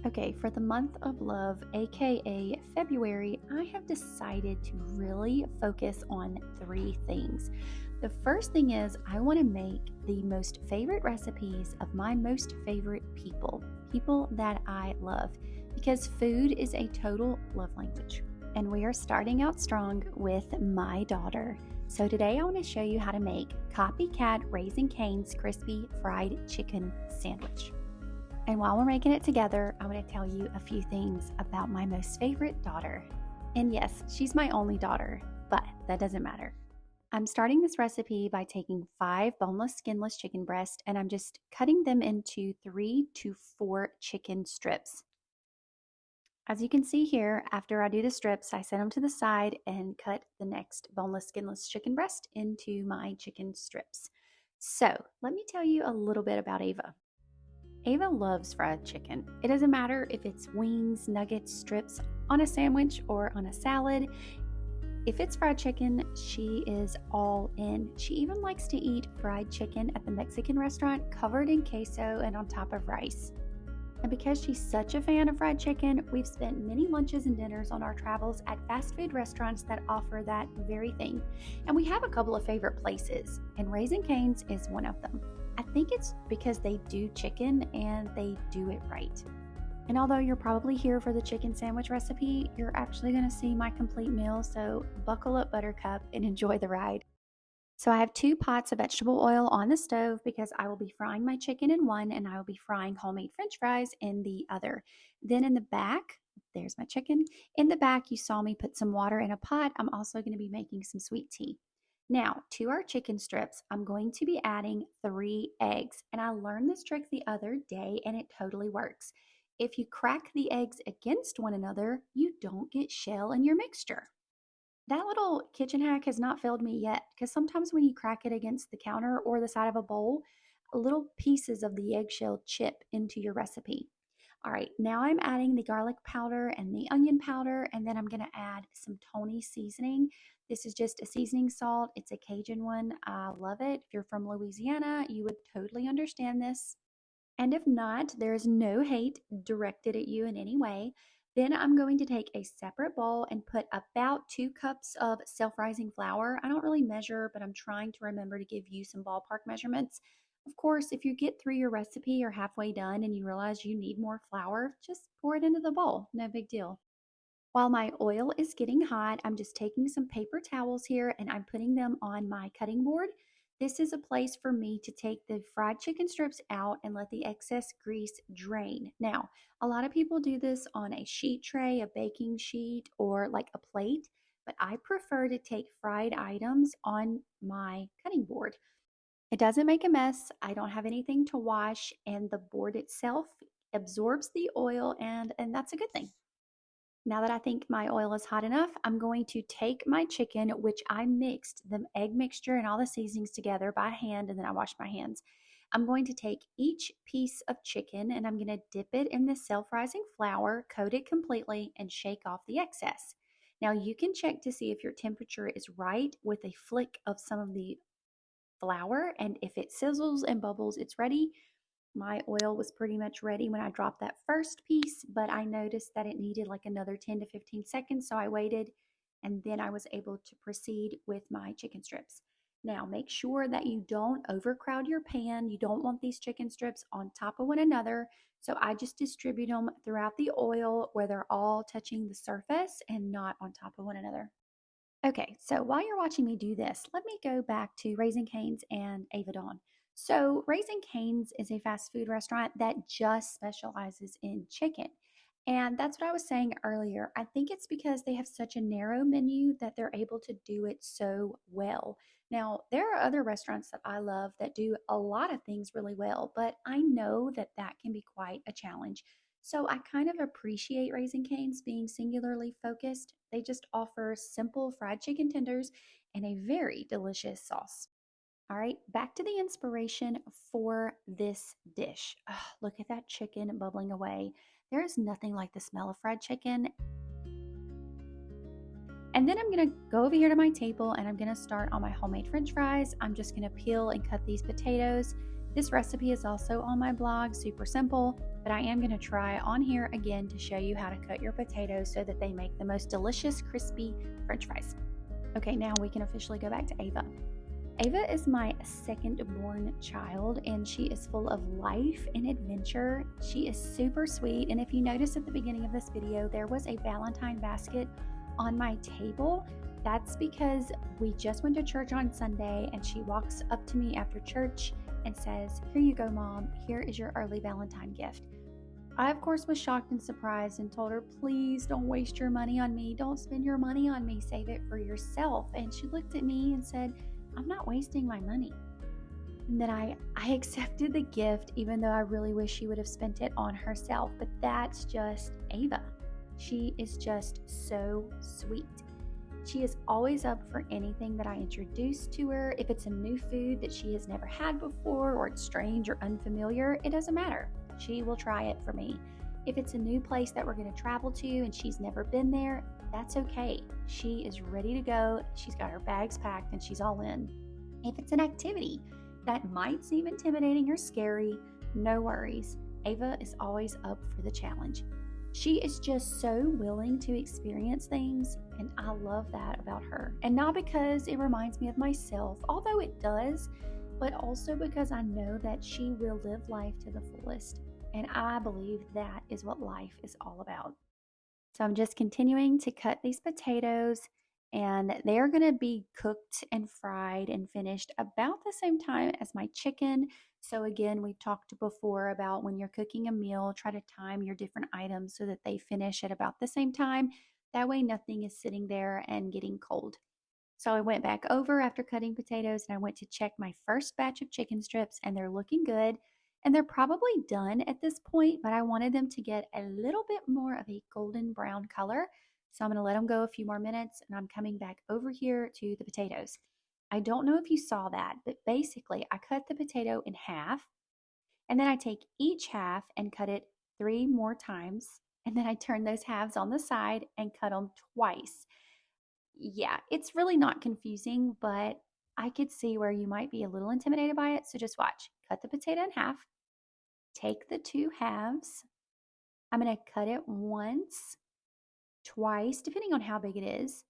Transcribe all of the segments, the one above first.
Okay, for the month of love, aka February, I have decided to really focus on three things. The first thing is I want to make the most favorite recipes of my most favorite people, people that I love, because food is a total love language. And we are starting out strong with my daughter. So today I want to show you how to make Copycat Raising Cane's crispy fried chicken sandwich. And while we're making it together, I want to tell you a few things about my most favorite daughter. And yes, she's my only daughter, but that doesn't matter. I'm starting this recipe by taking 5 boneless, skinless chicken breasts and I'm just cutting them into 3 to 4 chicken strips. As you can see here, after I do the strips, I set them to the side and cut the next boneless, skinless chicken breast into my chicken strips. So let me tell you a little bit about Ava. Ava loves fried chicken. It doesn't matter if it's wings, nuggets, strips on a sandwich or on a salad. If it's fried chicken, she is all in. She even likes to eat fried chicken at the Mexican restaurant covered in queso and on top of rice. And because she's such a fan of fried chicken, we've spent many lunches and dinners on our travels at fast food restaurants that offer that very thing. And we have a couple of favorite places, and Raising Cane's is one of them. I think it's because they do chicken and they do it right. And although you're probably here for the chicken sandwich recipe, you're actually going to see my complete meal, so buckle up, Buttercup, and enjoy the ride. So I have 2 pots of vegetable oil on the stove because I will be frying my chicken in one and I will be frying homemade French fries in the other. Then in the back, there's my chicken. In the back, you saw me put some water in a pot. I'm also going to be making some sweet tea. Now, to our chicken strips, I'm going to be adding 3 eggs. And I learned this trick the other day and it totally works. If you crack the eggs against one another, you don't get shell in your mixture. That little kitchen hack has not failed me yet because sometimes when you crack it against the counter or the side of a bowl, little pieces of the eggshell chip into your recipe. All right, now I'm adding the garlic powder and the onion powder, and then I'm going to add some Tony seasoning. This is just a seasoning salt. It's a Cajun one. I love it. If you're from Louisiana, you would totally understand this. And if not, there is no hate directed at you in any way. Then I'm going to take a separate bowl and put about 2 cups of self-rising flour. I don't really measure, but I'm trying to remember to give you some ballpark measurements. Of course, if you get through your recipe or halfway done and you realize you need more flour, just pour it into the bowl. No big deal. While my oil is getting hot, I'm just taking some paper towels here and I'm putting them on my cutting board. This is a place for me to take the fried chicken strips out and let the excess grease drain. Now, a lot of people do this on a sheet tray, a baking sheet, or like a plate, but I prefer to take fried items on my cutting board. It doesn't make a mess. I don't have anything to wash, and the board itself absorbs the oil, and that's a good thing. Now that I think my oil is hot enough, I'm going to take my chicken, which I mixed the egg mixture and all the seasonings together by hand, and then I washed my hands. I'm going to take each piece of chicken and I'm going to dip it in the self-rising flour, coat it completely, and shake off the excess. Now you can check to see if your temperature is right with a flick of some of the flour, and if it sizzles and bubbles, it's ready. My oil was pretty much ready when I dropped that first piece, but I noticed that it needed like another 10 to 15 seconds, so I waited and then I was able to proceed with my chicken strips. Now, make sure that you don't overcrowd your pan. You don't want these chicken strips on top of one another, so I just distribute them throughout the oil where they're all touching the surface and not on top of one another. Okay, so while you're watching me do this, let me go back to Raising Cane's and Ava Dawn. So, Raising Cane's is a fast food restaurant that just specializes in chicken. And that's what I was saying earlier. I think it's because they have such a narrow menu that they're able to do it so well. Now, there are other restaurants that I love that do a lot of things really well, but I know that that can be quite a challenge. So I kind of appreciate Raising Cane's being singularly focused. They just offer simple fried chicken tenders and a very delicious sauce. All right, back to the inspiration for this dish. Ugh, look at that chicken bubbling away. There is nothing like the smell of fried chicken. And then I'm gonna go over here to my table and I'm gonna start on my homemade French fries. I'm just gonna peel and cut these potatoes. This recipe is also on my blog, super simple, but I am going to try on here again to show you how to cut your potatoes so that they make the most delicious, crispy French fries. Okay, now we can officially go back to Ava. Ava is my second born child, and she is full of life and adventure. She is super sweet, and if you notice at the beginning of this video, there was a Valentine basket on my table. That's because we just went to church on Sunday, and she walks up to me after church and says, "Here you go, Mom. Here is your early Valentine gift." I, of course, was shocked and surprised and told her, "Please don't waste your money on me. Don't spend your money on me. Save it for yourself." And she looked at me and said, "I'm not wasting my money." And then I accepted the gift, even though I really wish she would have spent it on herself. But that's just Ava. She is just so sweet. She is always up for anything that I introduce to her. If it's a new food that she has never had before, or it's strange or unfamiliar, it doesn't matter. She will try it for me. If it's a new place that we're going to travel to and she's never been there, that's okay. She is ready to go. She's got her bags packed and she's all in. If it's an activity that might seem intimidating or scary, no worries. Ava is always up for the challenge. She is just so willing to experience things, and I love that about her. And not because it reminds me of myself, although it does, but also because I know that she will live life to the fullest. And I believe that is what life is all about. So I'm just continuing to cut these potatoes, and they are going to be cooked and fried and finished about the same time as my chicken. So again, we've talked before about when you're cooking a meal, try to time your different items so that they finish at about the same time. That way nothing is sitting there and getting cold. So I went back over after cutting potatoes and I went to check my first batch of chicken strips, and they're looking good. And they're probably done at this point, but I wanted them to get a little bit more of a golden brown color. So I'm going to let them go a few more minutes, and I'm coming back over here to the potatoes. I don't know if you saw that, but basically I cut the potato in half, and then I take each half and cut it 3 more times. And then I turn those halves on the side and cut them twice. Yeah, it's really not confusing, but I could see where you might be a little intimidated by it. So just watch. Cut the potato in half, take the 2 halves. I'm going to cut it once, twice, depending on how big it is.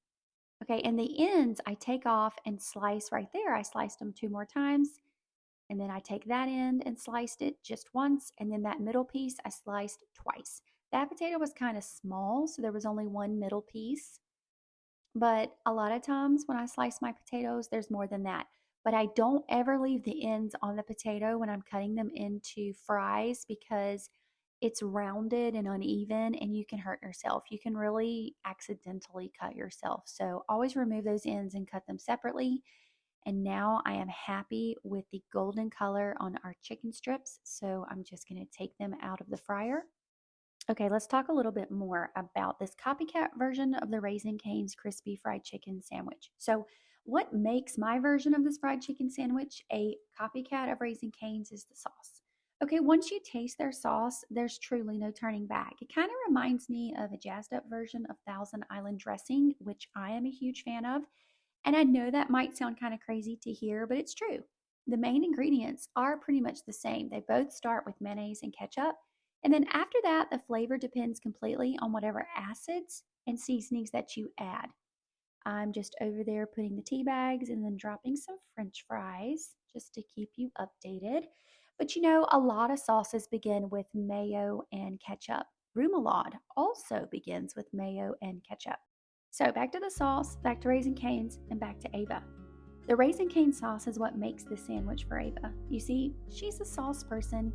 Okay, and the ends I take off and slice right there. I sliced them 2 more times. And then I take that end and sliced it just once. And then that middle piece I sliced twice. That potato was kind of small, so there was only one middle piece. But a lot of times when I slice my potatoes, there's more than that. But I don't ever leave the ends on the potato when I'm cutting them into fries, because it's rounded and uneven and you can hurt yourself. You can really accidentally cut yourself. So always remove those ends and cut them separately. And now I am happy with the golden color on our chicken strips. So I'm just going to take them out of the fryer. Okay, let's talk a little bit more about this copycat version of the Raising Cane's crispy fried chicken sandwich. So, what makes my version of this fried chicken sandwich a copycat of Raising Cane's is the sauce. Okay, once you taste their sauce, there's truly no turning back. It kind of reminds me of a jazzed up version of Thousand Island dressing, which I am a huge fan of. And I know that might sound kind of crazy to hear, but it's true. The main ingredients are pretty much the same. They both start with mayonnaise and ketchup. And then after that, the flavor depends completely on whatever acids and seasonings that you add. I'm just over there putting the tea bags and then dropping some French fries just to keep you updated. But you know, a lot of sauces begin with mayo and ketchup. Remoulade also begins with mayo and ketchup. So back to the sauce, back to Raising Cane's, and back to Ava. The Raising Cane sauce is what makes this sandwich for Ava. You see, she's a sauce person.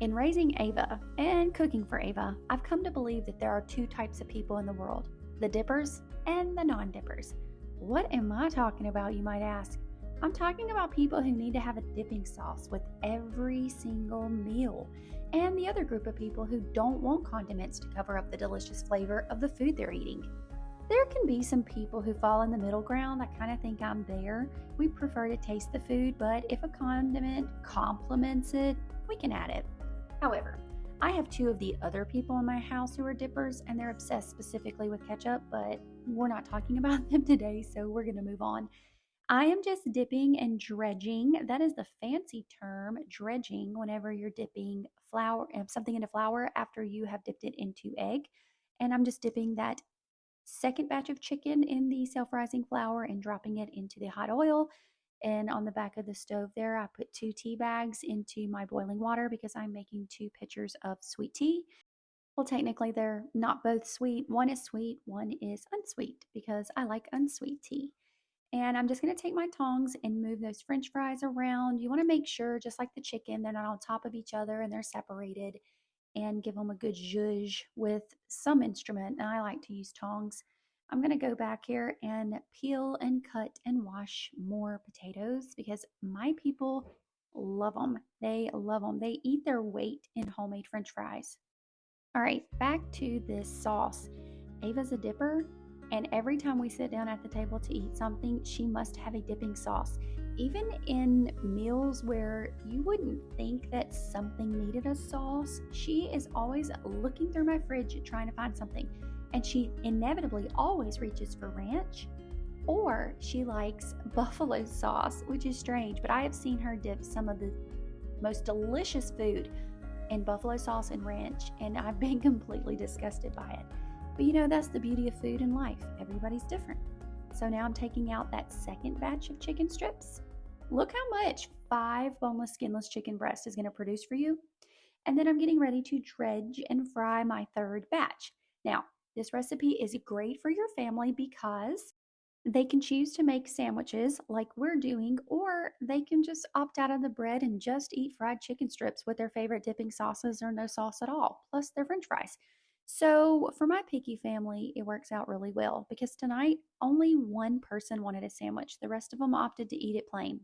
In raising Ava and cooking for Ava, I've come to believe that there are 2 types of people in the world: the dippers and the non-dippers. What am I talking about, you might ask? I'm talking about people who need to have a dipping sauce with every single meal, and the other group of people who don't want condiments to cover up the delicious flavor of the food they're eating. There can be some people who fall in the middle ground. I kind of think I'm there. We prefer to taste the food, but if a condiment complements it, we can add it. However, I have 2 of the other people in my house who are dippers, and they're obsessed specifically with ketchup, but we're not talking about them today, so we're going to move on. I am just dipping and dredging. That is the fancy term, dredging, whenever you're dipping flour, something into flour after you have dipped it into egg. And I'm just dipping that second batch of chicken in the self-rising flour and dropping it into the hot oil. And on the back of the stove there, I put 2 tea bags into my boiling water because I'm making 2 pitchers of sweet tea. Well, technically, they're not both sweet. One is sweet, one is unsweet because I like unsweet tea. And I'm just going to take my tongs and move those french fries around. You want to make sure, just like the chicken, they're not on top of each other and they're separated, and give them a good zhuzh with some instrument. And I like to use tongs. I'm going to go back here and peel and cut and wash more potatoes because my people love them. They love them. They eat their weight in homemade french fries. All right, back to this sauce. Ava's a dipper, and every time we sit down at the table to eat something, she must have a dipping sauce. Even in meals where you wouldn't think that something needed a sauce, she is always looking through my fridge trying to find something. And she inevitably always reaches for ranch, or she likes buffalo sauce, which is strange, but I have seen her dip some of the most delicious food in buffalo sauce and ranch, and I've been completely disgusted by it. But that's the beauty of food and life. Everybody's different. So now I'm taking out that second batch of chicken strips. Look how much 5 boneless, skinless chicken breast is going to produce for you. And then I'm getting ready to dredge and fry my third batch. Now, this recipe is great for your family because they can choose to make sandwiches like we're doing, or they can just opt out of the bread and just eat fried chicken strips with their favorite dipping sauces or no sauce at all, plus their french fries. So, for my picky family, it works out really well because tonight only one person wanted a sandwich. The rest of them opted to eat it plain.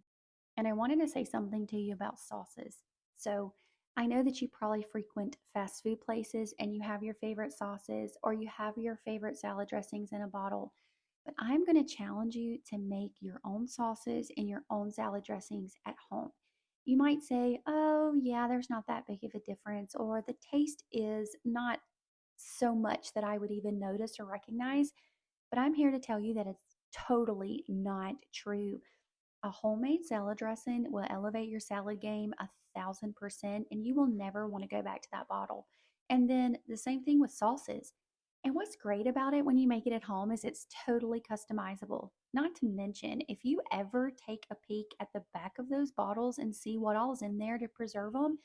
And I wanted to say something to you about sauces. So, I know that you probably frequent fast food places and you have your favorite sauces or you have your favorite salad dressings in a bottle, but I'm going to challenge you to make your own sauces and your own salad dressings at home. You might say, oh, yeah, there's not that big of a difference, or the taste is not so much that I would even notice or recognize. But I'm here to tell you that it's totally not true. A homemade salad dressing will elevate your salad game 1,000%, and you will never want to go back to that bottle. And then the same thing with sauces. And what's great about it when you make it at home is it's totally customizable. Not to mention, if you ever take a peek at the back of those bottles and see what all's in there to preserve them,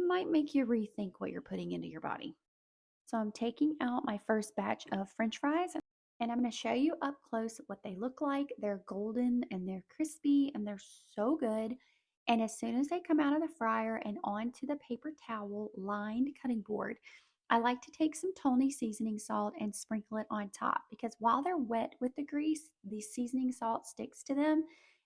might make you rethink what you're putting into your body. So I'm taking out my first batch of french fries and I'm going to show you up close what they look like. They're golden and they're crispy and they're so good. And as soon as they come out of the fryer and onto the paper towel lined cutting board, I like to take some Tony seasoning salt and sprinkle it on top because while they're wet with the grease, the seasoning salt sticks to them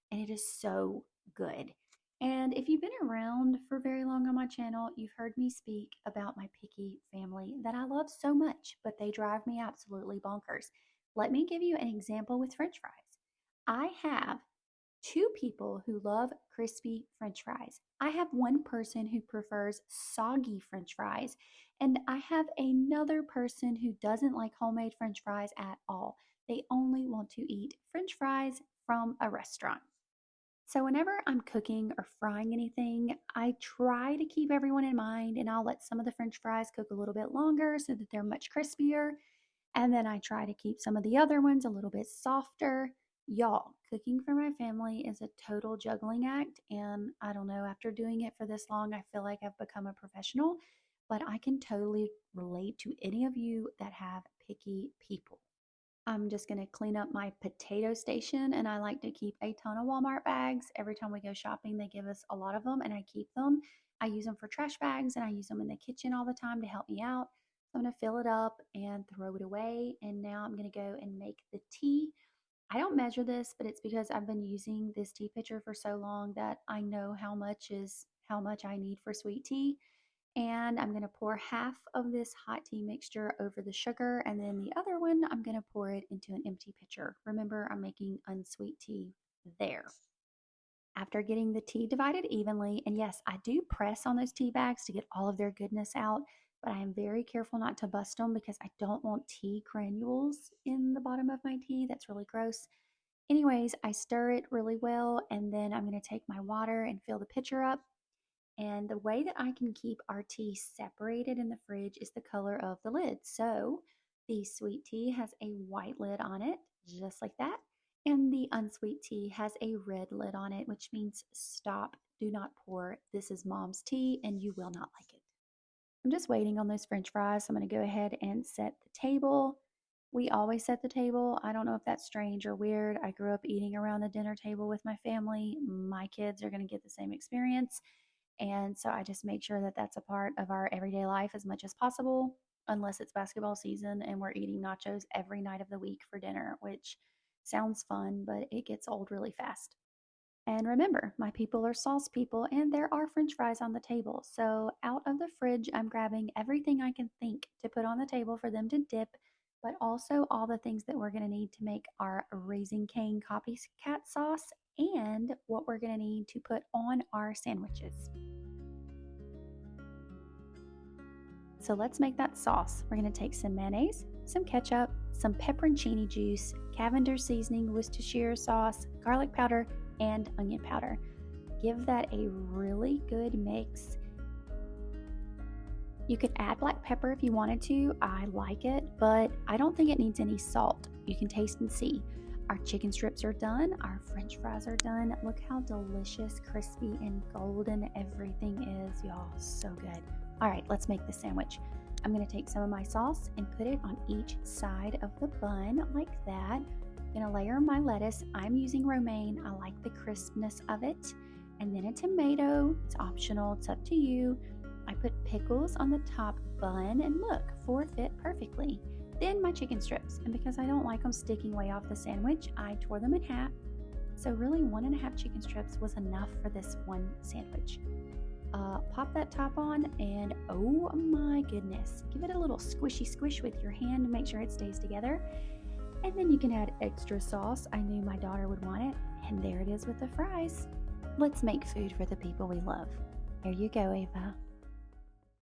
and it is so good. And if you've been around for very long on my channel, you've heard me speak about my picky family that I love so much, but they drive me absolutely bonkers. Let me give you an example with french fries. I have 2 people who love crispy french fries. I have one person who prefers soggy french fries, and I have another person who doesn't like homemade french fries at all. They only want to eat french fries from a restaurant. So, whenever I'm cooking or frying anything, I try to keep everyone in mind and I'll let some of the french fries cook a little bit longer so that they're much crispier. And then I try to keep some of the other ones a little bit softer. Y'all, cooking for my family is a total juggling act. And I don't know, after doing it for this long, I feel like I've become a professional, but I can totally relate to any of you that have picky people. I'm just going to clean up my potato station, and I like to keep a ton of Walmart bags. Every time we go shopping, they give us a lot of them and I keep them. I use them for trash bags and I use them in the kitchen all the time to help me out. So I'm going to fill it up and throw it away. And now I'm going to go and make the tea. I don't measure this, but it's because I've been using this tea pitcher for so long that I know how much I need for sweet tea. And I'm going to pour half of this hot tea mixture over the sugar, and then the other one, I'm going to pour it into an empty pitcher. Remember, I'm making unsweet tea there. After getting the tea divided evenly, and yes, I do press on those tea bags to get all of their goodness out, but I am very careful not to bust them because I don't want tea granules in the bottom of my tea. That's really gross. Anyways, I stir it really well, and then I'm going to take my water and fill the pitcher up. And the way that I can keep our tea separated in the fridge is the color of the lid. So the sweet tea has a white lid on it, just like that. And the unsweet tea has a red lid on it, which means stop, do not pour. This is mom's tea, and you will not like it. I'm just waiting on those french fries. So I'm going to go ahead and set the table. We always set the table. I don't know if that's strange or weird. I grew up eating around the dinner table with my family. My kids are going to get the same experience. And so I just make sure that that's a part of our everyday life as much as possible, unless it's basketball season and we're eating nachos every night of the week for dinner, which sounds fun, but it gets old really fast. And remember, my people are sauce people, and there are french fries on the table. So, out of the fridge, I'm grabbing everything I can think to put on the table for them to dip, but also all the things that we're going to need to make our Raising Cane Copycat sauce and what we're going to need to put on our sandwiches. So let's make that sauce. We're going to take some mayonnaise, some ketchup, some pepperoncini juice, Cavender's seasoning, Worcestershire sauce, garlic powder, and onion powder. Give that a really good mix. You could add black pepper if you wanted to. I like it, but I don't think it needs any salt. You can taste and see. Our chicken strips are done. Our french fries are done. Look how delicious, crispy, and golden everything is, y'all. So good. All right, let's make the sandwich. I'm going to take some of my sauce and put it on each side of the bun like that. I'm going to layer my lettuce. I'm using romaine. I like the crispness of it. And then a tomato. It's optional. It's up to you. I put pickles on the top bun, and look, 4 fit perfectly. Then my chicken strips, and because I don't like them sticking way off the sandwich, I tore them in half. So really 1.5 chicken strips was enough for this one sandwich. Pop that top on, and oh my goodness, give it a little squishy squish with your hand to make sure it stays together. And then you can add extra sauce. I knew my daughter would want it. And there it is with the fries. Let's make food for the people we love. Here you go, Ava.